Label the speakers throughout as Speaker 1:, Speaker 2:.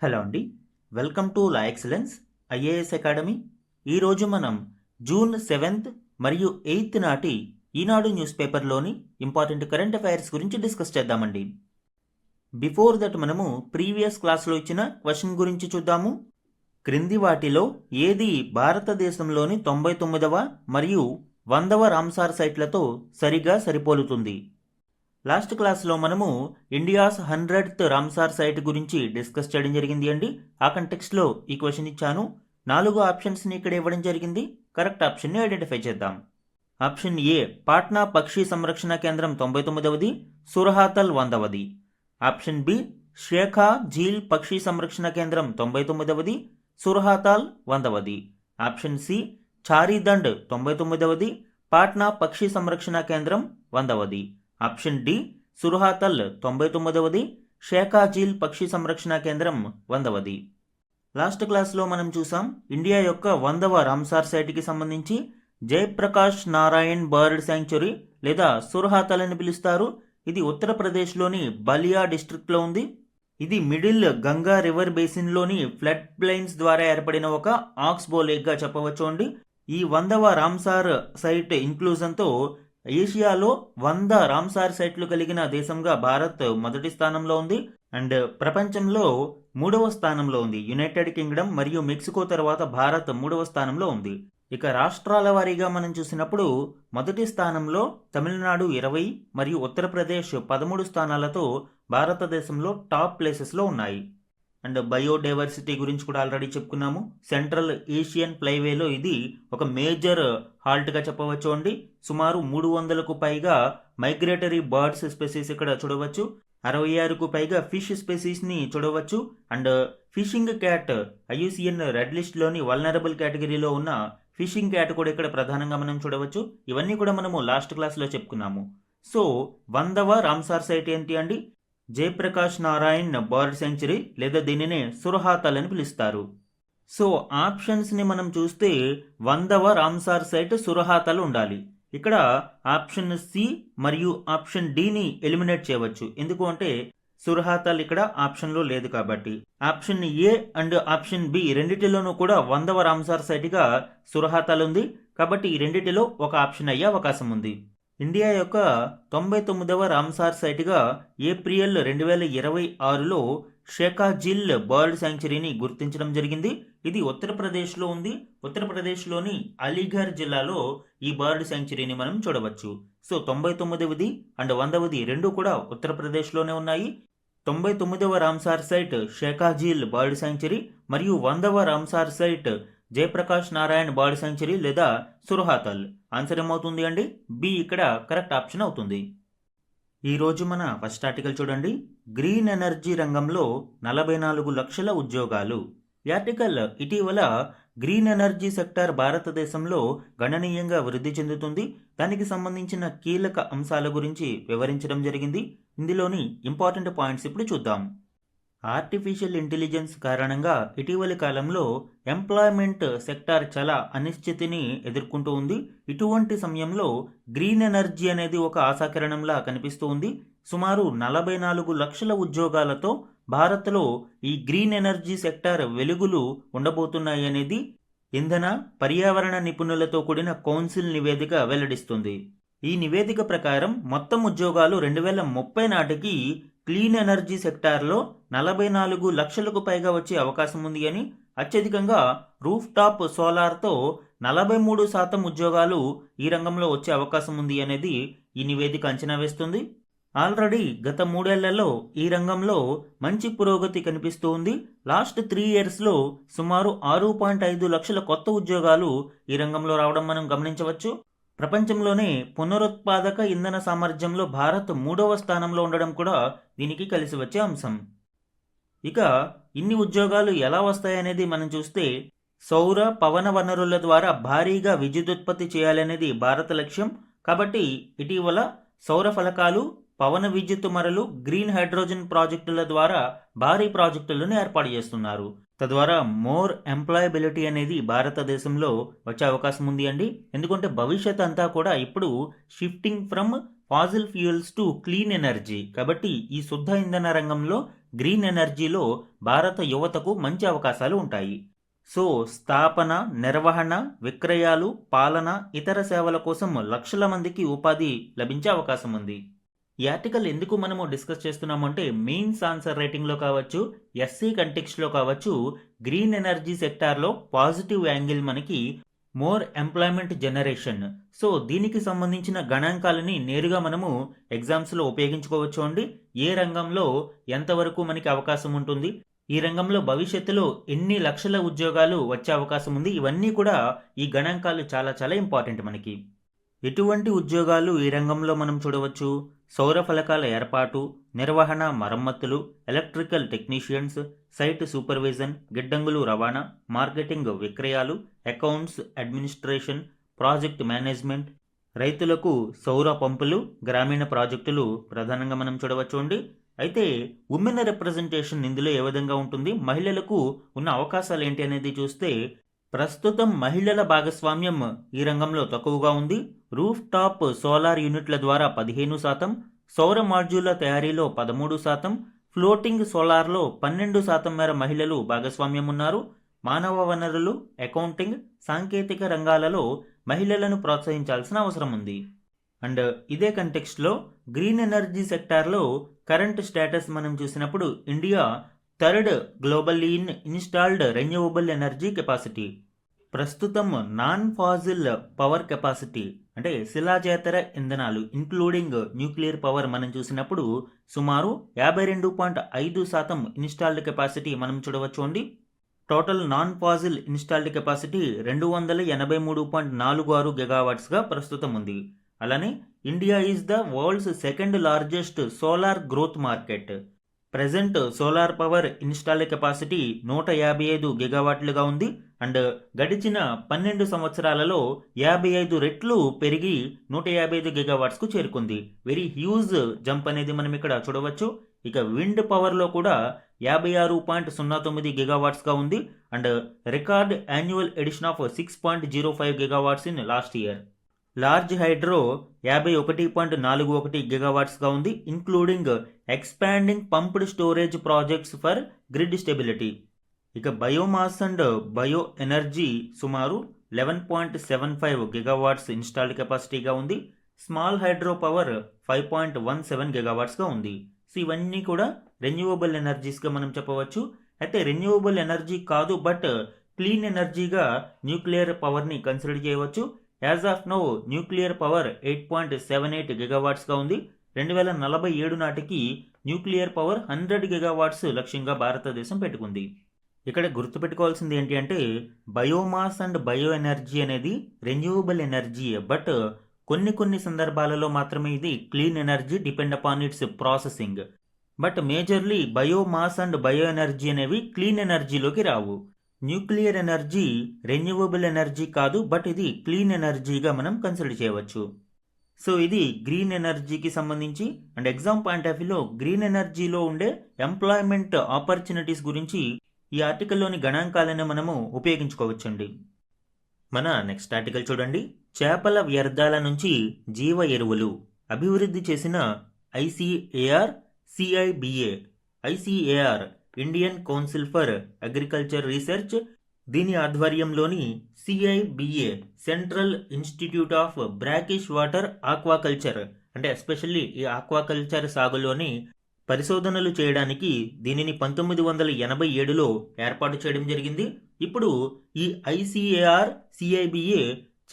Speaker 1: Hello అండి. Welcome to law excellence IAS academy. ఈరోజు మనం జూన్ 7th మరియు 8th నాటి ఈనాడు న్యూస్ పేపర్లోని ఇంపార్టెంట్ కరెంట్ అఫైర్స్ గురించి డిస్కస్ చేద్దామండి. బిఫోర్ దట్ మనము ప్రీవియస్ క్లాస్లో ఇచ్చిన క్వశ్చన్ గురించి చూద్దాము. క్రింది వాటిలో ఏది భారతదేశంలోని 99వ మరియు 100వ రామ్సార్ సైట్లతో సరిగా సరిపోలుతుంది? లాస్ట్ క్లాస్లో మనము ఇండియాస్ 100th రామ్సార్ సైట్ గురించి డిస్కస్ చేయడం జరిగింది అండి. ఆ కంటెక్స్ట్లో ఈ క్వశ్చన్ ఇచ్చాను. 4 ఆప్షన్స్ని ఇక్కడ ఇవ్వడం జరిగింది. కరెక్ట్ ఆప్షన్ని ఐడెంటిఫై చేద్దాం. ఆప్షన్ ఏ పాట్నా పక్షి సంరక్షణ కేంద్రం 99వది, సురహాతల్ 100వది. ఆప్షన్ బి షేఖా ఝీల్ పక్షి సంరక్షణ కేంద్రం 99వది, సురహాతాల్ 100వది. ఆప్షన్ సి చారీదండ్ 99వది, పాట్నా పక్షి సంరక్షణ కేంద్రం 100వది. ఆప్షన్ డి సురహాతల్ 99వది, షేఖా ఝీల్ పక్షి సంరక్షణ కేంద్రం 100వది. లాస్ట్ క్లాస్లో మనం చూసాం ఇండియా యొక్క 100వ రామ్సార్ సైట్కి సంబంధించి జయప్రకాష్ నారాయణ్ బర్డ్ శాంక్చురీ లేదా సురహాతల్ అని పిలుస్తారు. ఇది ఉత్తరప్రదేశ్లోని బలియా డిస్ట్రిక్ట్లో ఉంది. ఇది మిడిల్ గంగా రివర్ బేసిన్లోని ఫ్లడ్ ప్లైన్స్ ద్వారా ఏర్పడిన ఒక ఆక్స్బో లేక్గా చెప్పవచ్చు అండి. ఈ 100వ రామ్సార్ సైట్ ఇంక్లూజన్తో ఏషియాలో 100 రామ్సార్ సైట్లు కలిగిన దేశంగా భారత్ మొదటి స్థానంలో ఉంది. అండ్ ప్రపంచంలో 3వ స్థానంలో ఉంది. యునైటెడ్ కింగ్డమ్ మరియు మెక్సికో తర్వాత భారత్ 3వ స్థానంలో ఉంది. ఇక రాష్ట్రాల వారీగా మనం చూసినప్పుడు మొదటి స్థానంలో తమిళనాడు 20 మరియు ఉత్తరప్రదేశ్ 13 స్థానాలతో భారతదేశంలో టాప్ ప్లేసెస్లో ఉన్నాయి. అండ్ బయోడైవర్సిటీ గురించి కూడా ఆల్రెడీ చెప్పుకున్నాము. సెంట్రల్ ఏషియన్ ఫ్లైవేలో ఇది ఒక మేజర్ హాల్ట్గా చెప్పవచ్చు అండి. సుమారు 300కు పైగా మైగ్రేటరీ బర్డ్స్ స్పెసీస్ ఇక్కడ చూడవచ్చు. 66కు పైగా ఫిష్ స్పెసీస్ని చూడవచ్చు. And fishing cat IUCN red లిస్ట్లోని వల్నరబుల్ కేటగిరీలో ఉన్న ఫిషింగ్ క్యాట్ కూడా ఇక్కడ ప్రధానంగా మనం చూడవచ్చు. ఇవన్నీ కూడా మనము లాస్ట్ క్లాస్లో చెప్పుకున్నాము. సో 100వ రామ్సార్ సైట్ ఏంటి అండి? జయప్రకాష్ నారాయణ్ బర్డ్ సెంచరీ లేదా దీనినే సురహాతల్ అని పిలుస్తారు. సో ఆప్షన్స్ని మనం చూస్తే 100వ రామ్సార్ సైట్ సురహాతల్ ఉండాలి. ఇక్కడ ఆప్షన్ సి మరియు ఆప్షన్ డిని ఎలిమినేట్ చేయవచ్చు. ఎందుకు అంటే సురహాతల్ ఇక్కడ ఆప్షన్లో లేదు కాబట్టి. Option A and option B రెండిటిలోనూ కూడా 100వ రామ్సార్ సైట్గా సురహాతల్ ఉంది కాబట్టి ఈ రెండిటిలో ఒక ఆప్షన్ అయ్యే అవకాశం ఉంది. ఇండియా యొక్క 99వ రామ్సార్ సైట్గా ఏప్రిల్ 2026లో షేఖా ఝీల్ బర్డ్ శాంక్చురీని గుర్తించడం జరిగింది. ఇది ఉత్తరప్రదేశ్లో ఉంది. ఉత్తరప్రదేశ్లోని అలీఘర్ జిల్లాలో ఈ బర్డ్ శాంక్చురీని మనం చూడవచ్చు. సో 99వది అండ్ 100వది రెండు కూడా ఉత్తరప్రదేశ్లోనే ఉన్నాయి. 99వ Ramsar site Shekha Jheel bird sanctuary మరియు 100వ Ramsar site Jayaprakash Narayan bird sanctuary లేదా సురహాతల్. ఆన్సర్ ఏమవుతుంది అండి? బి ఇక్కడ కరెక్ట్ ఆప్షన్ అవుతుంది. ఈరోజు మన ఫస్ట్ ఆర్టికల్ చూడండి. గ్రీన్ ఎనర్జీ రంగంలో 44 లక్షల ఉద్యోగాలు. ఈ ఆర్టికల్ ఇటీవల గ్రీన్ ఎనర్జీ సెక్టార్ భారతదేశంలో గణనీయంగా వృద్ధి చెందుతుంది. దానికి సంబంధించిన కీలక అంశాల గురించి వివరించడం జరిగింది. ఇందులోని ఇంపార్టెంట్ పాయింట్స్ ఇప్పుడు చూద్దాం. ఆర్టిఫిషియల్ ఇంటెలిజెన్స్ కారణంగా ఇటీవలి కాలంలో ఎంప్లాయ్మెంట్ సెక్టార్ చాలా అనిశ్చితిని ఎదుర్కొంటూ ఉంది. ఇటువంటి సమయంలో గ్రీన్ ఎనర్జీ అనేది ఒక ఆశాకిరణంలా కనిపిస్తూ ఉంది. సుమారు 44 లక్షల ఉద్యోగాలతో భారత్లో ఈ గ్రీన్ ఎనర్జీ సెక్టార్ వెలుగులు ఉండబోతున్నాయి అనేది ఇంధన పర్యావరణ నిపుణులతో కూడిన కౌన్సిల్ నివేదిక వెల్లడిస్తుంది. ఈ నివేదిక ప్రకారం మొత్తం ఉద్యోగాలు 2030 నాటికి క్లీన్ ఎనర్జీ సెక్టార్లో 44 లక్షలకు పైగా వచ్చే అవకాశం ఉంది అని, అత్యధికంగా రూఫ్ టాప్ సోలార్తో 43% ఉద్యోగాలు ఈ రంగంలో వచ్చే అవకాశం ఉంది అనేది ఈ నివేదిక అంచనా వేస్తుంది. ఆల్రెడీ గత 3 ఏళ్లలో ఈ రంగంలో మంచి పురోగతి కనిపిస్తూ ఉంది. లాస్ట్ 3 ఇయర్స్లో సుమారు 6.5 లక్షల కొత్త ఉద్యోగాలు ఈ రంగంలో రావడం మనం గమనించవచ్చు. ప్రపంచంలోనే పునరుత్పాదక ఇంధన సామర్థ్యంలో భారత్ 3వ స్థానంలో ఉండడం కూడా దీనికి కలిసి వచ్చే అంశం. ఇక ఇన్ని ఉద్యోగాలు ఎలా వస్తాయనేది మనం చూస్తే సౌర పవన వనరుల ద్వారా భారీగా విద్యుదుత్పత్తి చేయాలనేది భారత లక్ష్యం. కాబట్టి ఇటీవల సౌర ఫలకాలు, పవన విద్యుత్ మరలు, గ్రీన్ హైడ్రోజన్ ప్రాజెక్టుల ద్వారా భారీ ప్రాజెక్టులను ఏర్పాటు చేస్తున్నారు. తద్వారా మోర్ ఎంప్లాయబిలిటీ అనేది భారతదేశంలో వచ్చే అవకాశం ఉంది అండి. ఎందుకంటే భవిష్యత్ అంతా కూడా ఇప్పుడు shifting from fossil fuels to clean energy. కాబట్టి ఈ శుద్ధ ఇంధన రంగంలో గ్రీన్ ఎనర్జీలో భారత యువతకు మంచి అవకాశాలు ఉంటాయి. సో స్థాపన, నిర్వహణ, విక్రయాలు, పాలన, ఇతర సేవల కోసం లక్షల మందికి ఉపాధి లభించే అవకాశం ఉంది. ఈ ఆర్టికల్ ఎందుకు మనము డిస్కస్ చేస్తున్నామంటే మెయిన్స్ ఆన్సర్ రైటింగ్లో కావచ్చు, ఎస్సీ కంటెక్స్ట్లో కావచ్చు, గ్రీన్ ఎనర్జీ సెక్టార్లో పాజిటివ్ యాంగిల్ మనకి మోర్ ఎంప్లాయ్మెంట్ జనరేషన్. సో దీనికి సంబంధించిన గణాంకాలని నేరుగా మనము ఎగ్జామ్స్లో ఉపయోగించుకోవచ్చు అండి. ఏ రంగంలో ఎంతవరకు మనకి అవకాశం ఉంటుంది, ఈ రంగంలో భవిష్యత్తులో ఎన్ని లక్షల ఉద్యోగాలు వచ్చే అవకాశం ఉంది, ఇవన్నీ కూడా ఈ గణాంకాలు చాలా చాలా ఇంపార్టెంట్ మనకి. ఎటువంటి ఉద్యోగాలు ఈ రంగంలో మనం చూడవచ్చు? సౌర ఫలకాల ఏర్పాటు, నిర్వహణ, మరమ్మతులు, ఎలక్ట్రికల్ టెక్నీషియన్స్, సైట్ సూపర్విజన్, గిడ్డంగులు రవాణా, మార్కెటింగ్ విక్రయాలు, అకౌంట్స్ అడ్మినిస్ట్రేషన్, ప్రాజెక్ట్ మేనేజ్మెంట్, రైతులకు సౌర పంపులు, గ్రామీణ ప్రాజెక్టులు ప్రధానంగా మనం చూడవచ్చు అండి. అయితే ఉమెన్ రిప్రజెంటేషన్ ఇందులో ఏ విధంగా ఉంటుంది, మహిళలకు ఉన్న అవకాశాలు ఏంటి అనేది చూస్తే ప్రస్తుతం మహిళల భాగస్వామ్యం ఈ రంగంలో తక్కువగా ఉంది. రూఫ్ టాప్ సోలార్ యూనిట్ల ద్వారా 15%, సౌర మాడ్యూళ్ల తయారీలో 13%, ఫ్లోటింగ్ సోలార్లో 12% మేర మహిళలు భాగస్వామ్యం ఉన్నారు. మానవ వనరులు, అకౌంటింగ్, సాంకేతిక రంగాలలో మహిళలను ప్రోత్సహించాల్సిన అవసరం ఉంది. అండ్ ఇదే కంటెక్స్ట్లో గ్రీన్ ఎనర్జీ సెక్టార్లో కరెంట్ స్టేటస్ మనం చూసినప్పుడు India third global in installed renewable energy capacity. ప్రస్తుతం నాన్ ఫాజిల్ పవర్ కెపాసిటీ అంటే శిలాజేతర ఇంధనాలు ఇంక్లూడింగ్ న్యూక్లియర్ పవర్ మనం చూసినప్పుడు సుమారు 52.5% ఇన్స్టాల్డ్ కెపాసిటీ మనం చూడవచ్చు అండి. Total non fossil installed capacity 283.46 గిగావాట్స్గా ప్రస్తుతం ఉంది. అలానే India is the world's second largest solar growth market. Present solar power installed capacity 155 గిగావాట్లుగా ఉంది. అండ్ గడిచిన 12 సంవత్సరాలలో 55 రెట్లు పెరిగి 155 గిగావాట్స్కు చేరుకుంది. వెరీ హ్యూజ్ జంప్ అనేది మనం ఇక్కడ చూడవచ్చు. ఇక విండ్ పవర్లో కూడా 56.09 గిగావాట్స్గా ఉంది. And record annual addition of 6.05 gigawatts in last year. Large hydro 51.41 గిగావాట్స్గా ఉంది, including expanding pumped storage projects for grid stability. ఇక బయోమాస్ అండ్ బయో ఎనర్జీ సుమారు 11.75 గిగావాట్స్ ఇన్స్టాల్డ్ కెపాసిటీగా ఉంది. స్మాల్ హైడ్రో పవర్ 5.17 గిగావాట్స్గా ఉంది. సో ఇవన్నీ కూడా రెన్యూవబుల్ ఎనర్జీస్గా మనం చెప్పవచ్చు. అయితే రెన్యూవబుల్ ఎనర్జీ కాదు, బట్ క్లీన్ ఎనర్జీగా న్యూక్లియర్ పవర్ని కన్సిడర్ చేయవచ్చు. As of now nuclear power 8.78 గిగావాట్స్గా ఉంది. 2047 నాటికి న్యూక్లియర్ పవర్ 100 గిగావాట్స్ లక్ష్యంగా భారతదేశం పెట్టుకుంది. ఇక్కడ గుర్తుపెట్టుకోవాల్సింది ఏంటి అంటే బయోమాస్ అండ్ బయో ఎనర్జీ అనేది రెన్యూవబుల్ ఎనర్జీ, బట్ కొన్ని సందర్భాలలో మాత్రమే ఇది clean energy depend upon it's processing. But majorly biomass and bio energy అనేవి క్లీన్ ఎనర్జీలోకి రావు. న్యూక్లియర్ ఎనర్జీ రెన్యూవబుల్ ఎనర్జీ కాదు, బట్ ఇది క్లీన్ ఎనర్జీగా మనం కన్సిడర్ చేయవచ్చు. సో ఇది గ్రీన్ ఎనర్జీకి సంబంధించి. అండ్ ఎగ్జామ్ పాయింట్ ఆఫ్ వ్యూలో గ్రీన్ ఎనర్జీలో ఉండే ఎంప్లాయ్మెంట్ ఆపర్చునిటీస్ గురించి ఈ ఆర్టికల్లోని గణాంకాలను మనము ఉపయోగించుకోవచ్చండి. మన నెక్స్ట్ ఆర్టికల్ చూడండి. చేపల వ్యర్థాల నుంచి జీవ ఎరువులు అభివృద్ధి చేసిన ICAR CIBA. ICAR Indian council for agriculture research. దీని ఆధ్వర్యంలోని CIBA central institute of brackish water aquaculture అంటే ఎస్పెషల్లీ ఈ ఆక్వాకల్చర్ సాగులోని పరిశోధనలు చేయడానికి దీనిని 1987లో ఏర్పాటు చేయడం జరిగింది. ఇప్పుడు ఈ ఐసిఏఆర్ సిఐబిఏ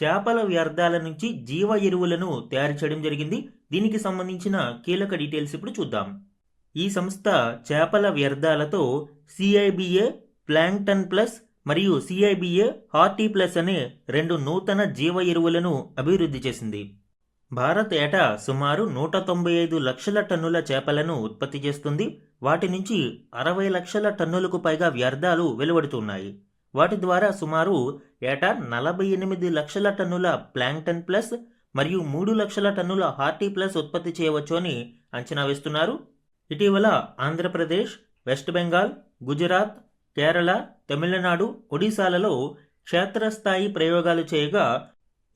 Speaker 1: చేపల వ్యర్థాల నుంచి జీవ ఎరువులను తయారు చేయడం జరిగింది. దీనికి సంబంధించిన కీలక డీటెయిల్స్ ఇప్పుడు చూద్దాం. ఈ సంస్థ చేపల వ్యర్థాలతో సిఐబిఏ ప్లాంక్టన్ ప్లస్ మరియు సిఐబిఏ హార్టీ ప్లస్ అనే 2 నూతన జీవ ఎరువులను అభివృద్ధి చేసింది. భారత్ ఏటా సుమారు 195 లక్షల టన్నుల చేపలను ఉత్పత్తి చేస్తుంది. వాటి నుంచి 60 లక్షల టన్నులకు పైగా వ్యర్థాలు వెలువడుతున్నాయి. వాటి ద్వారా సుమారు ఏటా 48 లక్షల టన్నుల ప్లాంక్టన్ ప్లస్ మరియు 3 లక్షల టన్నుల హార్టీ ప్లస్ ఉత్పత్తి చేయవచ్చు అని అంచనా వేస్తున్నారు. ఇటీవల ఆంధ్రప్రదేశ్, వెస్ట్ బెంగాల్, గుజరాత్, కేరళ, తమిళనాడు, ఒడిశాలలో క్షేత్రస్థాయి ప్రయోగాలు చేయగా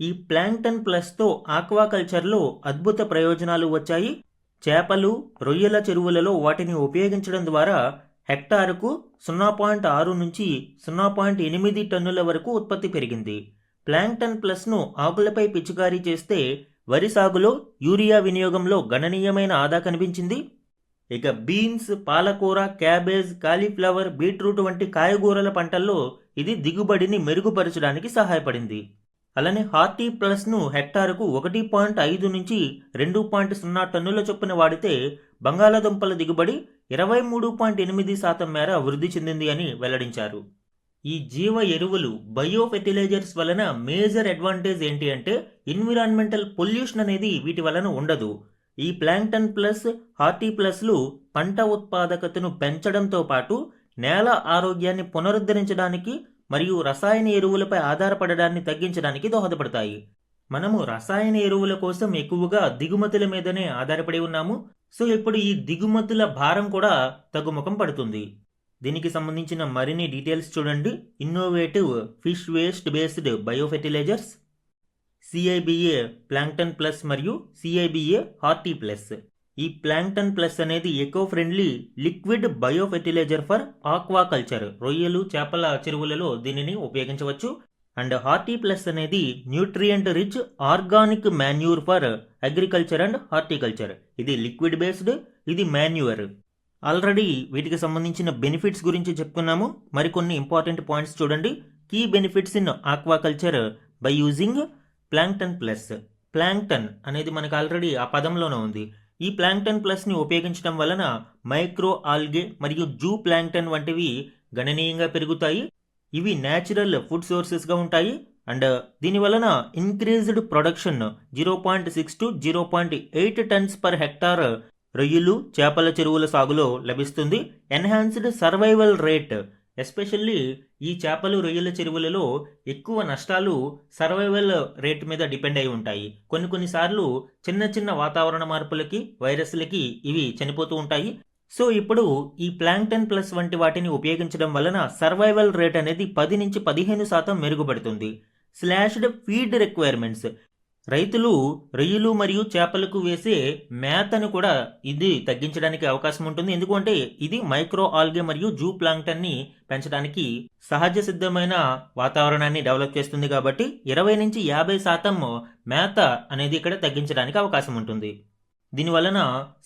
Speaker 1: ఈ ప్లాంక్టన్ ప్లస్తో ఆక్వాకల్చర్లో అద్భుత ప్రయోజనాలు వచ్చాయి. చేపలు, రొయ్యల చెరువులలో వాటిని ఉపయోగించడం ద్వారా హెక్టారుకు 0.6 నుంచి 0.8 టన్నుల వరకు ఉత్పత్తి పెరిగింది. ప్లాంక్టన్ ప్లస్ను ఆకులపై పిచికారీ చేస్తే వరి సాగులో యూరియా వినియోగంలో గణనీయమైన ఆదా కనిపించింది. ఇక బీన్స్, పాలకూర, క్యాబేజ్, కాలీఫ్లవర్, బీట్రూట్ వంటి కాయగూరల పంటల్లో ఇది దిగుబడిని మెరుగుపరచడానికి సహాయపడింది. అలానే హార్టీ ప్లస్ను హెక్టారుకు 1.5 నుంచి 2.0 టన్నుల చొప్పున వాడితే బంగాళాదుంపల దిగుబడి 23.8% మేర వృద్ధి చెందింది అని వెల్లడించారు. ఈ జీవ ఎరువులు బయో ఫెర్టిలైజర్స్ వలన మేజర్ అడ్వాంటేజ్ ఏంటి అంటే ఎన్విరాన్మెంటల్ పొల్యూషన్ అనేది వీటి వలన ఉండదు. ఈ ప్లాంక్టన్ ప్లస్, హార్టీ ప్లస్లు పంట ఉత్పాదకతను పెంచడంతో పాటు నేల ఆరోగ్యాన్ని పునరుద్ధరించడానికి మరియు రసాయన ఎరువులపై ఆధారపడడాన్ని తగ్గించడానికి దోహదపడతాయి. మనము రసాయన ఎరువుల కోసం ఎక్కువగా దిగుమతుల మీదనే ఆధారపడి ఉన్నాము. సో ఇప్పుడు ఈ దిగుమతుల భారం కూడా తగ్గుముఖం పడుతుంది. దీనికి సంబంధించిన మరిన్ని డీటెయిల్స్ చూడండి. Innovative fish waste based bio fertilizers, CIBA plankton plus మరియు సిఐబిఏ హార్టీ ప్లస్. ఈ ప్లాంక్టన్ ప్లస్ అనేది eco friendly liquid bio fertilizer for aquaculture. రొయ్యలు, చేపల చెరువులలో దీనిని ఉపయోగించవచ్చు. అండ్ హార్టీ ప్లస్ అనేది nutrient rich organic manure for agriculture and horticulture. ఇది లిక్విడ్ బేస్డ్, ఇది మాన్యూర్. ఆల్రెడీ వీటికి సంబంధించిన బెనిఫిట్స్ గురించి చెప్పుకున్నాము. మరికొన్ని ఇంపార్టెంట్ పాయింట్స్ చూడండి. Key benefits in aquaculture by using plankton plus. Plankton అనేది మనకు ఆల్రెడీ ఆ పదంలోనే ఉంది. ఈ ప్లాంక్టన్ ప్లస్ని ఉపయోగించడం వలన మైక్రో ఆల్గే మరియు జూ ప్లాంక్టన్ వంటివి గణనీయంగా పెరుగుతాయి. ఇవి న్యాచురల్ ఫుడ్ సోర్సెస్గా ఉంటాయి. అండ్ దీని వలన increased production 0.6 to 0.8 turns per hectare రొయ్యలు, చేపల చెరువుల సాగులో లభిస్తుంది. ఎన్హాన్స్డ్ సర్వైవల్ రేట్, ఎస్పెషల్లీ ఈ చేపలు, రొయ్యల చెరువులలో ఎక్కువ నష్టాలు సర్వైవల్ రేట్ మీద డిపెండ్ అయి ఉంటాయి. కొన్నిసార్లు చిన్న చిన్న వాతావరణ మార్పులకి, వైరస్లకి ఇవి చనిపోతూ ఉంటాయి. సో ఇప్పుడు ఈ ప్లాంక్టన్ ప్లస్ వంటి వాటిని ఉపయోగించడం వలన సర్వైవల్ రేట్ అనేది 10 నుంచి 15% మెరుగుపడుతుంది. స్లాష్డ్ ఫీడ్ రిక్వైర్మెంట్స్, రైతులు రొయ్యలు మరియు చేపలకు వేసే మేతను కూడా ఇది తగ్గించడానికి అవకాశం ఉంటుంది. ఎందుకంటే ఇది మైక్రో ఆల్గే మరియు జూ ప్లాంక్టన్ని పెంచడానికి సహజ సిద్ధమైన వాతావరణాన్ని డెవలప్ చేస్తుంది. కాబట్టి 20 నుంచి 50% మేత అనేది ఇక్కడ తగ్గించడానికి అవకాశం ఉంటుంది. దీనివలన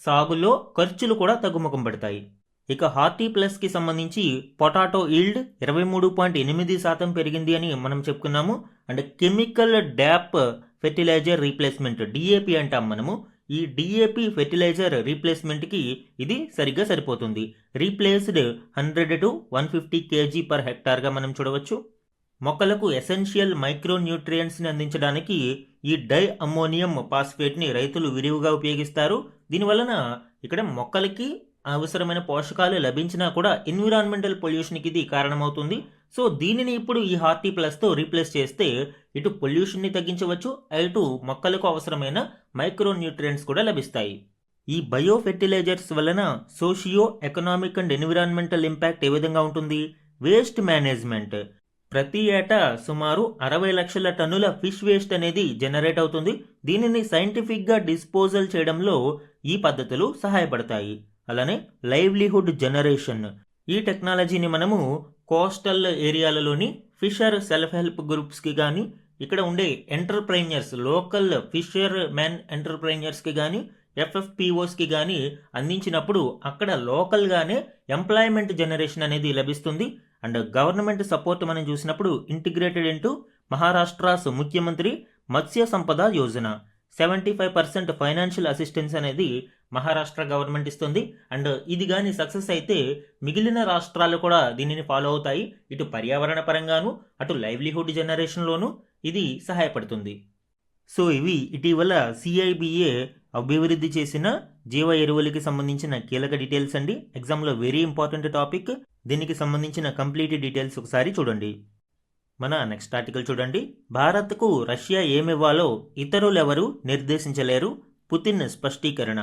Speaker 1: సాగులో ఖర్చులు కూడా తగ్గుముఖం పడతాయి. ఇక హార్టీ ప్లస్కి సంబంధించి పొటాటో ఈల్డ్ 23.8% పెరిగింది అని మనం చెప్పుకున్నాము. And chemical DAP fertiliser replacement, DAP అంటాం మనము. ఈ డిఏపి ఫెర్టిలైజర్ రీప్లేస్మెంట్కి ఇది సరిగ్గా సరిపోతుంది. రీప్లేస్డ్ 100 to 150 kg పర్ హెక్టార్గా మనం చూడవచ్చు. మొక్కలకు ఎసెన్షియల్ మైక్రో న్యూట్రియంట్స్ని అందించడానికి ఈ డై అమ్మోనియం ఫాస్ఫేట్ని రైతులు విరివిగా ఉపయోగిస్తారు. దీనివలన ఇక్కడ మొక్కలకి అవసరమైన పోషకాలు లభించినా కూడా ఎన్విరాన్మెంటల్ పొల్యూషన్కి ఇది కారణమవుతుంది. సో దీనిని ఇప్పుడు ఈ హార్టీ ప్లస్తో రీప్లేస్ చేస్తే ఇటు పొల్యూషన్ని తగ్గించవచ్చు, ఇటు మొక్కలకు అవసరమైన మైక్రో న్యూట్రియంట్స్ కూడా లభిస్తాయి. ఈ బయో ఫెర్టిలైజర్స్ వలన socio economic and environmental impact ఏ విధంగా ఉంటుంది? Waste management. ప్రతి ఏటా సుమారు 60 లక్షల టన్నుల ఫిష్ వేస్ట్ అనేది జనరేట్ అవుతుంది. దీనిని సైంటిఫిక్గా డిస్పోజల్ చేయడంలో ఈ పద్ధతులు సహాయపడతాయి. అలానే లైవ్లీహుడ్ జనరేషన్. ఈ టెక్నాలజీని మనము కోస్టల్ ఏరియాలలోని ఫిషర్ సెల్ఫ్ హెల్ప్ గ్రూప్స్కి కానీ, ఇక్కడ ఉండే ఎంటర్ప్రైనర్స్, లోకల్ ఫిషర్ మ్యాన్ ఎంటర్ప్రైనర్స్కి కానీ, ఎఫ్ఎఫ్పిఓస్కి కానీ అందించినప్పుడు అక్కడ లోకల్గానే ఎంప్లాయ్మెంట్ జనరేషన్ అనేది లభిస్తుంది. అండ్ గవర్నమెంట్ సపోర్ట్ మనం చూసినప్పుడు ఇంటిగ్రేటెడ్ ఇంటూ మహారాష్ట్రాస్ ముఖ్యమంత్రి మత్స్య సంపద యోజన 75% ఫైనాన్షియల్ అసిస్టెన్స్ అనేది మహారాష్ట్ర గవర్నమెంట్ ఇస్తుంది. అండ్ ఇది కానీ సక్సెస్ అయితే మిగిలిన రాష్ట్రాలు కూడా దీనిని ఫాలో అవుతాయి. ఇటు పర్యావరణ పరంగాను, అటు లైవ్లీహుడ్ జనరేషన్లోనూ ఇది సహాయపడుతుంది. సో ఇవి ఇటీవల సిఐబిఏ అభివృద్ధి చేసిన జీవ ఎరువులకి సంబంధించిన కీలక డీటెయిల్స్ అండి. ఎగ్జామ్లో వెరీ ఇంపార్టెంట్ టాపిక్. దీనికి సంబంధించిన కంప్లీట్ డీటెయిల్స్ ఒకసారి చూడండి. మన నెక్స్ట్ ఆర్టికల్ చూడండి. భారత్కు రష్యా ఏమివ్వాలో ఇతరులెవరూ నిర్దేశించలేరు, పుతిన్ స్పష్టీకరణ.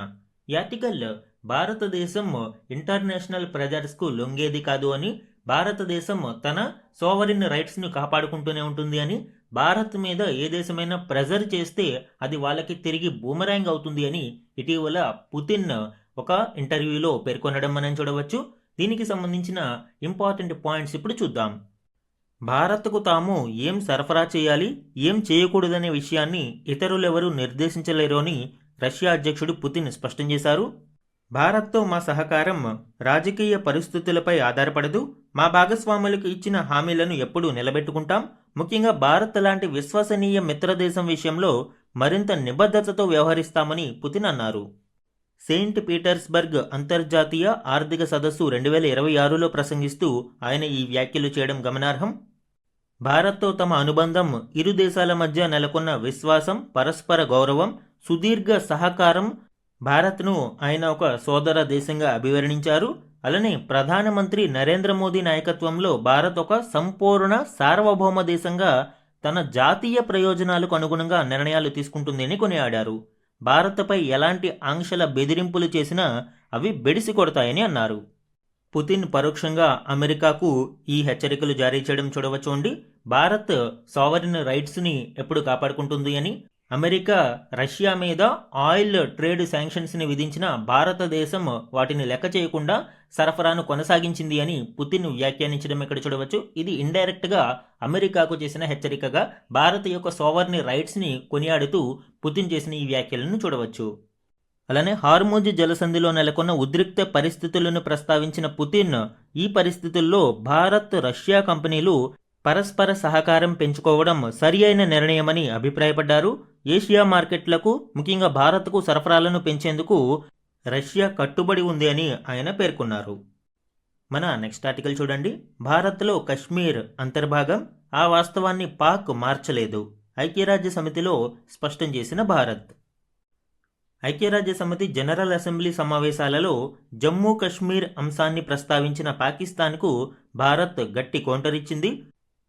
Speaker 1: ఈ ఆర్టికల్ భారతదేశం ఇంటర్నేషనల్ ప్రెజర్స్కు లొంగేది కాదు అని, భారతదేశం తన సోవరిన్ రైట్స్ను కాపాడుకుంటూనే ఉంటుంది అని, భారత్ మీద ఏ దేశమైనా ప్రెజర్ చేస్తే అది వాళ్ళకి తిరిగి బూమరాంగ్ అవుతుంది అని ఇటీవల పుతిన్ ఒక ఇంటర్వ్యూలో పేర్కొనడం మనం చూడవచ్చు. దీనికి సంబంధించిన ఇంపార్టెంట్ పాయింట్స్ ఇప్పుడు చూద్దాం. భారత్కు తాము ఏం సరఫరా చేయాలి, ఏం చేయకూడదనే విషయాన్ని ఇతరులెవరూ నిర్దేశించలేరు అని రష్యా అధ్యక్షుడు పుతిన్ స్పష్టం చేశారు. భారత్తో మా సహకారం రాజకీయ పరిస్థితులపై ఆధారపడదు. మా భాగస్వాములకు ఇచ్చిన హామీలను ఎప్పుడూ నిలబెట్టుకుంటాం. ముఖ్యంగా భారత్ లాంటి విశ్వసనీయ మిత్రదేశం విషయంలో మరింత నిబద్ధతతో వ్యవహరిస్తామని పుతిన్ అన్నారు. సెయింట్ పీటర్స్బర్గ్ అంతర్జాతీయ ఆర్థిక సదస్సు 2026లో ప్రసంగిస్తూ ఆయన ఈ వ్యాఖ్యలు చేయడం గమనార్హం. భారత్తో తమ అనుబంధం, ఇరు దేశాల మధ్య నెలకొన్న విశ్వాసం, పరస్పర గౌరవం, సుదీర్ఘ సహకారం భారత్ను ఆయన ఒక సోదర దేశంగా అభివర్ణించారు. అలానే ప్రధానమంత్రి నరేంద్ర మోదీ నాయకత్వంలో భారత్ ఒక సంపూర్ణ సార్వభౌమ దేశంగా తన జాతీయ ప్రయోజనాలకు అనుగుణంగా నిర్ణయాలు తీసుకుంటుంది అని కొనియాడారు. భారత్పై ఎలాంటి ఆంక్షల బెదిరింపులు చేసినా అవి బెడిసి కొడతాయని అన్నారు. పుతిన్ పరోక్షంగా అమెరికాకు ఈ హెచ్చరికలు జారీ చేయడం చూడవచ్చుండి. భారత్ సావరిన్ రైట్స్ని ఎప్పుడు కాపాడుకుంటుంది అని, అమెరికా రష్యా మీద ఆయిల్ ట్రేడ్ శాంక్షన్స్ని విధించిన భారతదేశం వాటిని లెక్క చేయకుండా సరఫరాను కొనసాగించింది అని పుతిన్ వ్యాఖ్యానించడం ఇక్కడ చూడవచ్చు. ఇది ఇండైరెక్ట్గా అమెరికాకు చేసిన హెచ్చరికగా భారత్ యొక్క సావర్ని రైట్స్ని కొనియాడుతూ పుతిన్ చేసిన ఈ వ్యాఖ్యలను చూడవచ్చు. అలానే హార్ముజ్ జలసంధిలో నెలకొన్న ఉద్రిక్త పరిస్థితులను ప్రస్తావించిన పుతిన్ ఈ పరిస్థితుల్లో భారత్, రష్యా కంపెనీలు పరస్పర సహకారం పెంచుకోవడం సరి అయిన నిర్ణయమని అభిప్రాయపడ్డారు. ఏషియా మార్కెట్లకు, ముఖ్యంగా భారత్కు సరఫరాలను పెంచేందుకు రష్యా కట్టుబడి ఉంది అని ఆయన పేర్కొన్నారు. మన నెక్స్ట్ ఆర్టికల్ చూడండి. భారత్లో కశ్మీర్ అంతర్భాగం, ఆ వాస్తవాన్ని పాక్ మార్చలేదు, ఐక్యరాజ్య సమితిలో స్పష్టం చేసిన భారత్. ఐక్యరాజ్య సమితి జనరల్ అసెంబ్లీ సమావేశాలలో జమ్మూ కశ్మీర్ అంశాన్ని ప్రస్తావించిన పాకిస్తాన్కు భారత్ గట్టి కౌంటర్ ఇచ్చింది.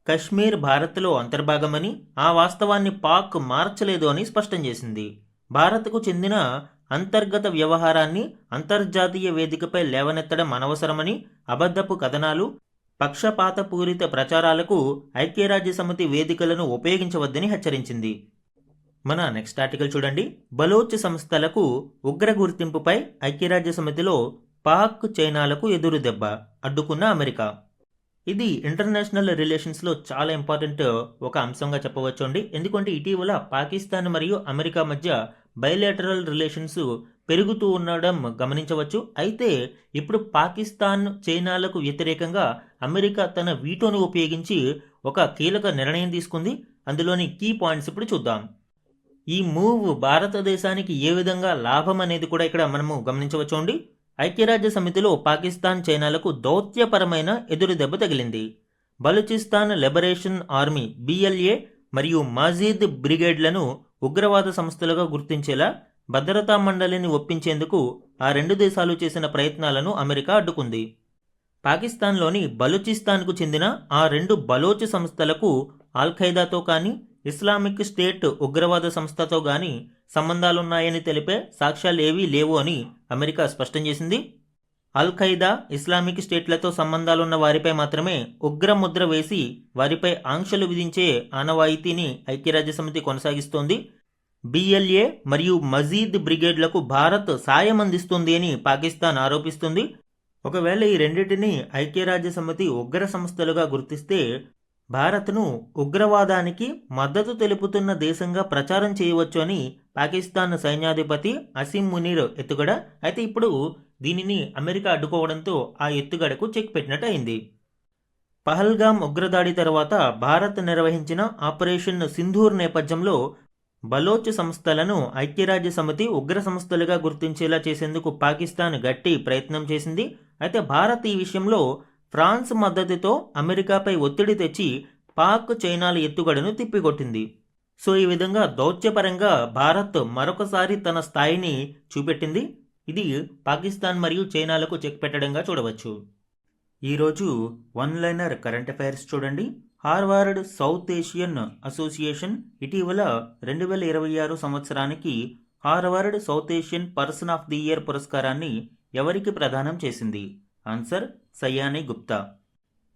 Speaker 1: కశ్మీర్ భారత్లో అంతర్భాగమని, ఆ వాస్తవాన్ని పాక్ మార్చలేదు అని స్పష్టం చేసింది. భారత్కు చెందిన అంతర్గత వ్యవహారాన్ని అంతర్జాతీయ వేదికపై లేవనెత్తడం అనవసరమని, అబద్ధపు కథనాలు, పక్షపాతపూరిత ప్రచారాలకు ఐక్యరాజ్య సమితి వేదికలను ఉపయోగించవద్దని హెచ్చరించింది. మన నెక్స్ట్ ఆర్టికల్ చూడండి. బలోచ్ సంస్థలకు ఉగ్ర గుర్తింపుపై ఐక్యరాజ్య సమితిలో పాక్, చైనాలకు ఎదురు దెబ్బ, అడ్డుకున్న అమెరికా. ఇది ఇంటర్నేషనల్ రిలేషన్స్లో చాలా ఇంపార్టెంట్ ఒక అంశంగా చెప్పవచ్చండి. ఎందుకంటే ఇటీవల పాకిస్తాన్ మరియు అమెరికా మధ్య బైలేటరల్ రిలేషన్స్ పెరుగుతూ ఉండడం గమనించవచ్చు. అయితే ఇప్పుడు పాకిస్తాన్, చైనాలకు వ్యతిరేకంగా అమెరికా తన వీటోను ఉపయోగించి ఒక కీలక నిర్ణయం తీసుకుంది. అందులోని కీ పాయింట్స్ ఇప్పుడు చూద్దాం. ఈ మూవ్ భారతదేశానికి ఏ విధంగా లాభం అనేది కూడా ఇక్కడ మనము గమనించవచ్చండి. ఐక్యరాజ్య సమితిలో పాకిస్తాన్, చైనాలకు దౌత్యపరమైన ఎదురు దెబ్బ తగిలింది. బలూచిస్తాన్ లిబరేషన్ ఆర్మీ BLA మరియు మజీద్ బ్రిగేడ్లను ఉగ్రవాద సంస్థలుగా గుర్తించేలా భద్రతా మండలిని ఒప్పించేందుకు ఆ రెండు దేశాలు చేసిన ప్రయత్నాలను అమెరికా అడ్డుకుంది. పాకిస్తాన్లోని బలూచిస్తాన్కు చెందిన ఆ రెండు బలోచ్ సంస్థలకు అల్-ఖైదాతో కానీ, ఇస్లామిక్ స్టేట్ ఉగ్రవాద సంస్థతో గాని సంబంధాలున్నాయని తెలిపే సాక్ష్యాలు ఏవీ లేవు అని అమెరికా స్పష్టం చేసింది. అల్-ఖైదా, ఇస్లామిక్ స్టేట్లతో సంబంధాలున్న వారిపై మాత్రమే ఉగ్ర ముద్ర వేసి వారిపై ఆంక్షలు విధించే ఆనవాయితీని ఐక్యరాజ్య సమితి కొనసాగిస్తోంది. BLA మరియు మజీద్ బ్రిగేడ్లకు భారత్ సాయం అందిస్తుంది అని పాకిస్తాన్ ఆరోపిస్తుంది. ఒకవేళ ఈ రెండింటినీ ఐక్యరాజ్య సమితి ఉగ్ర సంస్థలుగా గుర్తిస్తే భారత్ను ఉగ్రవాదానికి మద్దతు తెలుపుతున్న దేశంగా ప్రచారం చేయవచ్చు అని పాకిస్తాన్ సైన్యాధిపతి అసీం మునీర్ ఎత్తుగడ. అయితే ఇప్పుడు దీనిని అమెరికా అడ్డుకోవడంతో ఆ ఎత్తుగడకు చెక్ పెట్టినట్టు అయింది. పహల్గామ్ ఉగ్రదాడి తర్వాత భారత్ నిర్వహించిన ఆపరేషన్ సింధూర్ నేపథ్యంలో బలోచ్ సంస్థలను ఐక్యరాజ్య సమితి ఉగ్ర సంస్థలుగా గుర్తించేలా చేసేందుకు పాకిస్తాన్ గట్టి ప్రయత్నం చేసింది. అయితే భారత్ ఈ విషయంలో ఫ్రాన్స్ మద్దతుతో అమెరికాపై ఒత్తిడి తెచ్చి పాక్, చైనాల ఎత్తుగడను తిప్పికొట్టింది. సో ఈ విధంగా దౌత్యపరంగా భారత్ మరొకసారి తన స్థాయిని చూపెట్టింది. ఇది పాకిస్తాన్ మరియు చైనాలకు చెక్ పెట్టడంగా చూడవచ్చు. ఈరోజు వన్ లైనర్ కరెంట్ అఫైర్స్ చూడండి. హార్వర్డ్ సౌత్ ఏషియన్ అసోసియేషన్ ఇటీవల 2026 సంవత్సరానికి Harvard south Asian person of the year పురస్కారాన్ని ఎవరికి ప్రదానం చేసింది? ఆన్సర్ సయానీ గుప్తా.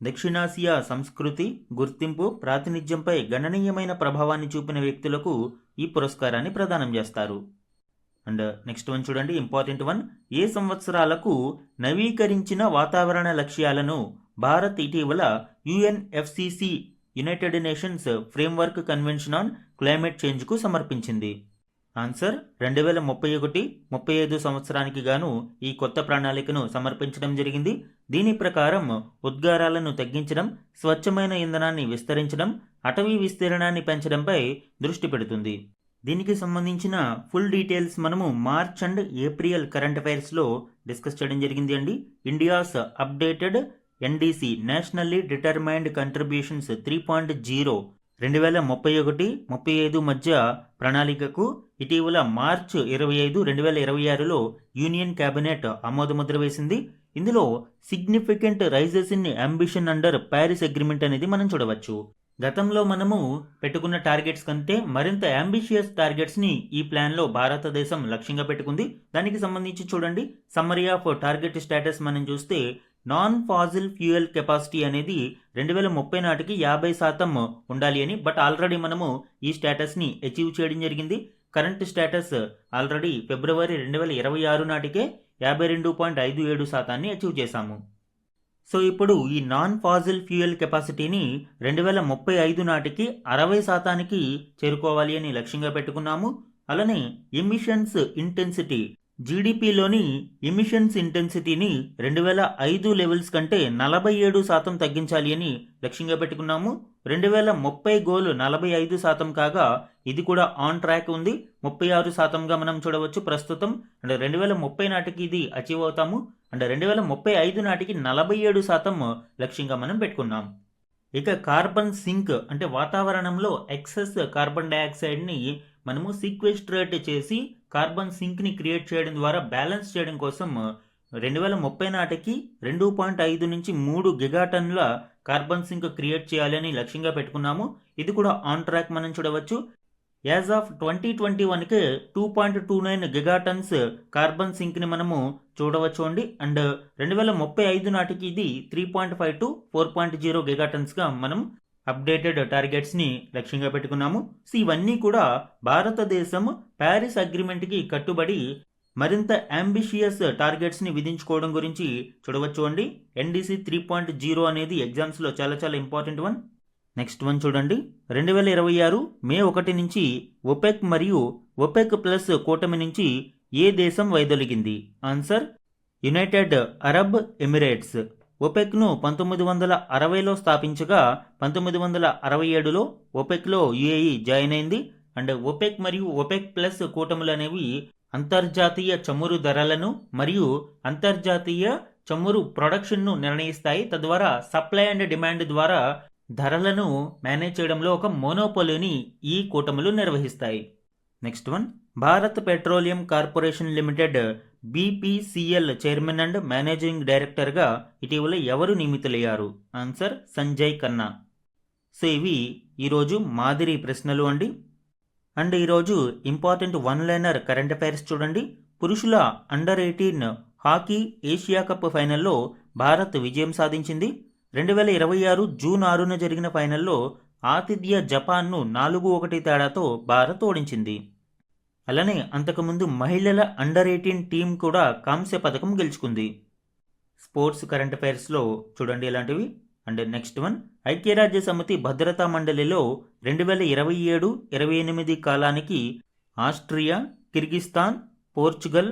Speaker 1: దక్షిణాసియా సంస్కృతి, గుర్తింపు, ప్రాతినిధ్యంపై గణనీయమైన ప్రభావాన్ని చూపిన వ్యక్తులకు ఈ పురస్కారాన్ని ప్రదానం చేస్తారు. అండ్ నెక్స్ట్ వన్ చూడండి, ఇంపార్టెంట్ వన్. ఏ సంవత్సరాలకు నవీకరించిన వాతావరణ లక్ష్యాలను భారత్ ఇటీవల UNFCCC united nations framework convention on climate చేంజ్కు సమర్పించింది? ఆన్సర్ 2031-35 సంవత్సరానికి గాను ఈ కొత్త ప్రణాళికను సమర్పించడం జరిగింది. దీని ప్రకారం ఉద్గారాలను తగ్గించడం, స్వచ్ఛమైన ఇంధనాన్ని విస్తరించడం, అటవీ విస్తీర్ణాన్ని పెంచడంపై దృష్టి పెడుతుంది. దీనికి సంబంధించిన ఫుల్ డీటెయిల్స్ మనము మార్చ్ అండ్ ఏప్రిల్ కరెంట్ అఫైర్స్లో డిస్కస్ చేయడం జరిగింది అండి. India's updated NDC nationally determined contributions 3.0 2031-35 మధ్య ప్రణాళికకు ఇటీవల మార్చ్ 25, 2026లో యూనియన్ క్యాబినెట్ ఆమోదముద్ర వేసింది. ఇందులో significant rises in ambition under Paris agreement అనేది మనం చూడవచ్చు. గతంలో మనము పెట్టుకున్న టార్గెట్స్ కంటే మరింత అంబిషియస్ టార్గెట్స్ని ఈ ప్లాన్లో భారతదేశం లక్ష్యంగా పెట్టుకుంది. దానికి సంబంధించి చూడండి, సమ్మరీ ఆఫ్ టార్గెట్ స్టేటస్ మనం చూస్తే నాన్ ఫాజిల్ ఫ్యూయల్ కెపాసిటీ అనేది 2030 నాటికి 50% ఉండాలి అని. బట్ ఆల్రెడీ మనము ఈ స్టేటస్ని అచీవ్ చేయడం జరిగింది. కరెంట్ స్టేటస్ ఆల్రెడీ ఫిబ్రవరి 2026 నాటికే 52.57% అచీవ్ చేశాము. సో ఇప్పుడు ఈ నాన్ ఫాజిల్ ఫ్యూయల్ కెపాసిటీని 2035 నాటికి 60% చేరుకోవాలి అని లక్ష్యంగా పెట్టుకున్నాము. అలానే ఎమిషన్స్ ఇంటెన్సిటీ, జీడిపిలోని ఎమిషన్స్ ఇంటెన్సిటీని 2005 లెవెల్స్ కంటే 47% తగ్గించాలి అని లక్ష్యంగా పెట్టుకున్నాము. 2030 గోల్ 45% కాగా ఇది కూడా ఆన్ ట్రాక్ ఉంది. 36%గా మనం చూడవచ్చు ప్రస్తుతం. అంటే 2030 నాటికి ఇది అచీవ్ అవుతాము. అంటే 2035 నాటికి 47% లక్ష్యంగా మనం పెట్టుకున్నాం. ఇక కార్బన్ సింక్ అంటే వాతావరణంలో ఎక్సెస్ కార్బన్ డైఆక్సైడ్ని మనము సీక్వెస్ట్రేట్ చేసి కార్బన్ సింక్ని క్రియేట్ చేయడం ద్వారా బ్యాలెన్స్ చేయడం కోసం 2030 నాటికి 2.5 నుంచి 3 గిగాటన్ల కార్బన్ సింక్ క్రియేట్ చేయాలని లక్ష్యంగా పెట్టుకున్నాము. ఇది కూడా ఆన్ ట్రాక్ మనం చూడవచ్చు. యాజ్ ఆఫ్ 2021కి 2.29 గిగాటన్స్ కార్బన్ సింక్ని మనము చూడవచ్చు అండి. అండ్ 2035 నాటికి ఇది 3.5 to 4.0 గిగాటన్స్గా మనం అప్డేటెడ్ టార్గెట్స్ని లక్ష్యంగా పెట్టుకున్నాము. సో ఇవన్నీ కూడా భారతదేశం ప్యారిస్ అగ్రిమెంట్కి కట్టుబడి మరింత అంబిషియస్ టార్గెట్స్ని విధించుకోవడం గురించి చూడవచ్చు అండి. NDC 3.0 అనేది ఎగ్జామ్స్లో చాలా చాలా ఇంపార్టెంట్ వన్. నెక్స్ట్ వన్ చూడండి, 2026 మే 1 నుంచి ఒపెక్ మరియు ఒపెక్ ప్లస్ కూటమి నుంచి ఏ దేశం వైదొలిగింది? Answer United Arab Emirates. ఒపెక్ను 1960లో స్థాపించగా 1967లో ఒపెక్లో UAE జాయిన్ అయింది. అండ్ ఒపెక్ మరియు ఒపెక్ ప్లస్ కూటములు అనేవి అంతర్జాతీయ చమురు ధరలను మరియు అంతర్జాతీయ చమురు ప్రొడక్షన్ను నిర్ణయిస్తాయి. తద్వారా సప్లై అండ్ డిమాండ్ ద్వారా ధరలను మేనేజ్ చేయడంలో ఒక మోనోపోలీని ఈ కూటములు నిర్వహిస్తాయి. Next one, Bharat petroleum corporation limited BPCL chairman and managing డైరెక్టర్గా ఇటీవల ఎవరు నియమితులయ్యారు? ఆన్సర్ సంజయ్ ఖన్నా. సో ఇవి ఈరోజు మాదిరి ప్రశ్నలు అండి. అండ్ ఈరోజు important one liner current affairs చూడండి. పురుషుల అండర్-18 హాకీ ఏషియా కప్ ఫైనల్లో భారత్ విజయం సాధించింది. 2026 జూన్ 6న జరిగిన ఫైనల్లో ఆతిథ్య జపాన్ను 4-1 తేడాతో భారత్ ఓడించింది. అలానే అంతకుముందు మహిళల అండర్-18 టీం కూడా కాంస్య పథకం గెలుచుకుంది. స్పోర్ట్స్ కరెంట్ అఫైర్స్లో చూడండి ఇలాంటివి. అండ్ నెక్స్ట్ వన్, ఐక్యరాజ్య సమితి భద్రతా మండలిలో 2027-28 కాలానికి Austria, Kyrgyzstan, Portugal,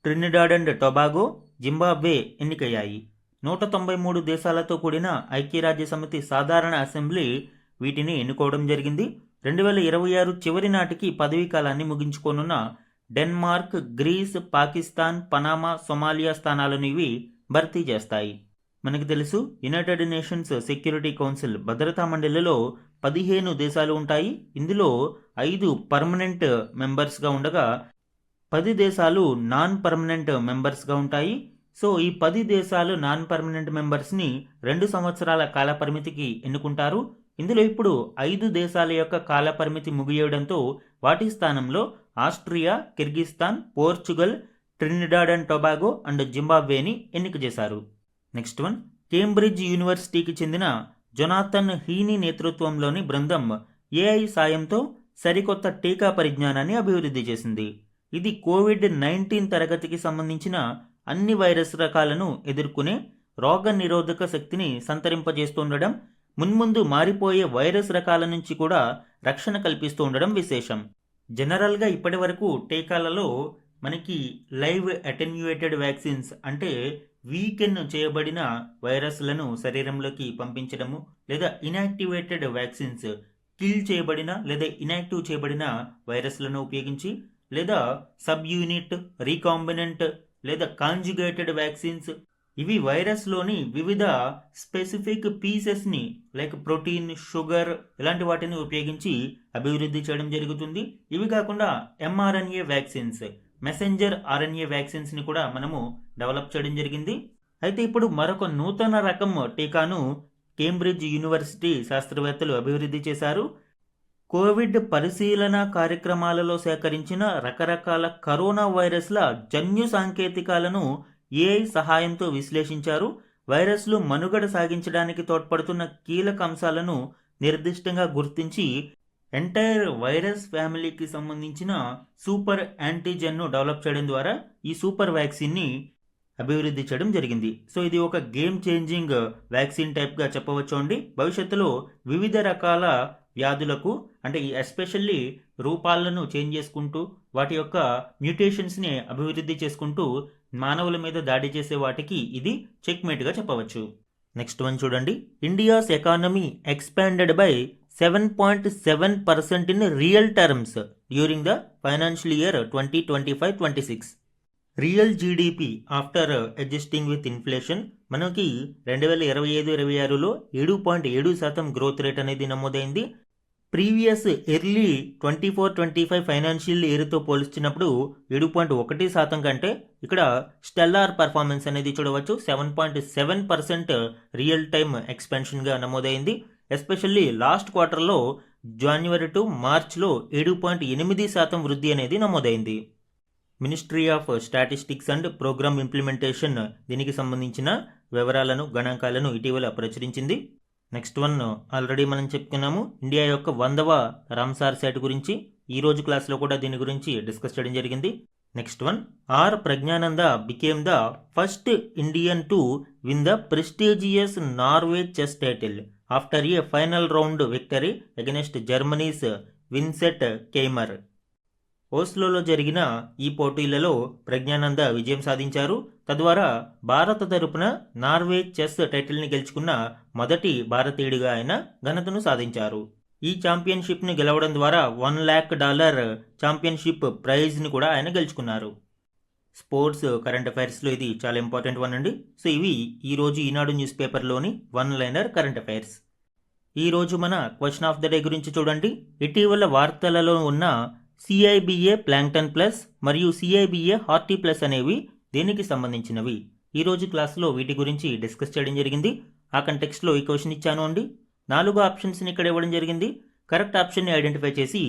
Speaker 1: Trinidad and Tobago, Zimbabwe ఎన్నికయ్యాయి. 193 దేశాలతో కూడిన ఐక్యరాజ్య సమితి సాధారణ అసెంబ్లీ వీటిని ఎన్నుకోవడం జరిగింది. 2026 చివరి నాటికి పదవీ కాలాన్ని ముగించుకోనున్న Denmark, Greece, Pakistan, Panama, Somalia స్థానాలను ఇవి భర్తీ చేస్తాయి. మనకు తెలుసు యునైటెడ్ నేషన్స్ సెక్యూరిటీ కౌన్సిల్ భద్రతా మండలిలో 15 దేశాలు ఉంటాయి. ఇందులో 5 పర్మనెంట్ మెంబర్స్గా ఉండగా 10 దేశాలు నాన్ పర్మనెంట్ మెంబర్స్గా ఉంటాయి. సో ఈ 10 దేశాలు నాన్ పర్మనెంట్ మెంబర్స్ని 2 సంవత్సరాల కాల పరిమితికి ఎన్నుకుంటారు. ఇందులో ఇప్పుడు 5 దేశాల యొక్క కాల పరిమితి ముగియడంతో వాటి స్థానంలో Austria, Kyrgyzstan, Portugal, Trinidad and Tobago and జింబాబ్వేని ఎన్నిక చేశారు. నెక్స్ట్ వన్, కేంబ్రిడ్జ్ యూనివర్సిటీకి చెందిన జొనాథన్ హీనీ నేతృత్వంలోని బృందం ఏఐ సాయంతో సరికొత్త టీకా పరిజ్ఞానాన్ని అభివృద్ధి చేసింది. ఇది కోవిడ్-19 తరగతికి సంబంధించిన అన్ని వైరస్ రకాలను ఎదుర్కొనే రోగ నిరోధక శక్తిని సంతరింపజేస్తుండడం, మున్ముందు మారిపోయే వైరస్ రకాల నుంచి కూడా రక్షణ కల్పిస్తూ ఉండడం విశేషం. జనరల్గా ఇప్పటి వరకు టీకాలలో మనకి లైవ్ అటెన్యూయేటెడ్ వ్యాక్సిన్స్ అంటే వీకెన్ చేయబడిన వైరస్లను శరీరంలోకి పంపించడము, లేదా ఇనాక్టివేటెడ్ వ్యాక్సిన్స్ కిల్ చేయబడిన లేదా ఇనాక్టివ్ చేయబడిన వైరస్లను ఉపయోగించి, లేదా సబ్ యూనిట్, రీకాంబినెంట్ లేదా కాంజుగేటెడ్ వ్యాక్సిన్స్, ఇవి వైరస్లోని వివిధ స్పెసిఫిక్ పీసెస్ని లైక్ ప్రోటీన్, షుగర్ ఇలాంటి వాటిని ఉపయోగించి అభివృద్ధి చేయడం జరుగుతుంది. ఇవి కాకుండా ఎంఆర్ఎన్ఏ వ్యాక్సిన్స్, మెసెంజర్ ఆర్ఎన్ఏ వ్యాక్సిన్స్ని కూడా మనము డెవలప్ చేయడం జరిగింది. అయితే ఇప్పుడు మరొక నూతన రకం టీకాను కేంబ్రిడ్జ్ యూనివర్సిటీ శాస్త్రవేత్తలు అభివృద్ధి చేశారు. కోవిడ్ పరిశీలన కార్యక్రమాలలో సేకరించిన రకరకాల కరోనా వైరస్ల జన్యు సాంకేతికాలను ఏఐ సహాయంతో విశ్లేషించారు. వైరస్లు మనుగడ సాగించడానికి తోడ్పడుతున్న కీలక అంశాలను నిర్దిష్టంగా గుర్తించి ఎంటైర్ వైరస్ ఫ్యామిలీకి సంబంధించిన సూపర్ యాంటీజెన్ను డెవలప్ చేయడం ద్వారా ఈ సూపర్ వ్యాక్సిన్ని అభివృద్ధి చేయడం జరిగింది. సో ఇది ఒక గేమ్ చేంజింగ్ వ్యాక్సిన్ టైప్గా చెప్పవచ్చు అండి. భవిష్యత్తులో వివిధ రకాల వ్యాధులకు అంటే ఎస్పెషల్లీ రూపాలను చేంజ్ చేసుకుంటూ వాటి యొక్క మ్యూటేషన్స్ని అభివృద్ధి చేసుకుంటూ మానవుల మీద దాడి చేసే వాటికి ఇది చెక్మేట్గా చెప్పవచ్చు. నెక్స్ట్ వన్ చూడండి. India's economy expanded by 7.7% in real terms during the financial year 2025-26. Real GDP after adjusting with inflation మనకి 2025-26లో 7.7% గ్రోత్ రేట్ అనేది నమోదైంది. ప్రీవియస్ ఎర్లీ 24-25 ఫైనాన్షియల్ ఇయర్తో పోల్చినప్పుడు 7.1% కంటే ఇక్కడ స్టెల్లార్ పర్ఫార్మెన్స్ అనేది చూడవచ్చు. 7.7% రియల్ టైమ్ ఎక్స్పెన్షన్గా నమోదైంది. ఎస్పెషల్లీ లాస్ట్ క్వార్టర్లో జనవరి టు మార్చ్లో 7.8% వృద్ధి అనేది నమోదైంది. Ministry of Statistics and Programme Implementation దీనికి సంబంధించిన వివరాలను, గణాంకాలను ఇటీవల ప్రచురించింది. నెక్స్ట్ వన్ ఆల్రెడీ మనం చెప్పుకున్నాము. ఇండియా యొక్క 100వ రామ్సార్ సైట్ గురించి ఈరోజు క్లాస్లో కూడా దీని గురించి డిస్కస్ చేయడం జరిగింది. Next one, R Praggnanandhaa became the first Indian to win the prestigious Norway chess title after a final round victory against Germany's Vincent Keymer. ఓస్లోలో జరిగిన ఈ పోటీలలో ప్రజ్ఞానంద విజయం సాధించారు. తద్వారా భారత తరపున నార్వే చెస్ టైటిల్ని గెలుచుకున్న మొదటి భారతీయుడిగా ఆయన ఘనతను సాధించారు. ఈ ఛాంపియన్షిప్ని గెలవడం ద్వారా $1 lakh ఛాంపియన్షిప్ ప్రైజ్ని కూడా ఆయన గెలుచుకున్నారు. స్పోర్ట్స్ కరెంట్ అఫైర్స్లో ఇది చాలా ఇంపార్టెంట్ వన్ అండి. సో ఇవి ఈరోజు ఈనాడు న్యూస్ పేపర్లోని వన్ లైనర్ కరెంట్ అఫైర్స్. ఈరోజు మన క్వశ్చన్ ఆఫ్ ద డే గురించి చూడండి. ఇటీవల వార్తలలో ఉన్న CIBA ప్లాంక్టన్ ప్లస్ మరియు CIBA హార్టీ ప్లస్ అనేవి దేనికి సంబంధించినవి? ఈరోజు క్లాస్లో వీటి గురించి డిస్కస్ చేయడం జరిగింది. ఆ కంటెక్స్ట్లో ఈ క్వశ్చన్ ఇచ్చాను అండి. 4 ఆప్షన్స్ని ఇక్కడ ఇవ్వడం జరిగింది. కరెక్ట్ ఆప్షన్ని ఐడెంటిఫై చేసి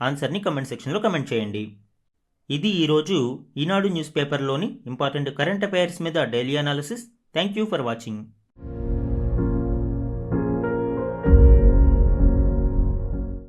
Speaker 1: ఆన్సర్ని కమెంట్ సెక్షన్లో కమెంట్ చేయండి. ఇది ఈరోజు Eenadu news పేపర్లోని important current affairs మీద daily analysis. Thank you for watching.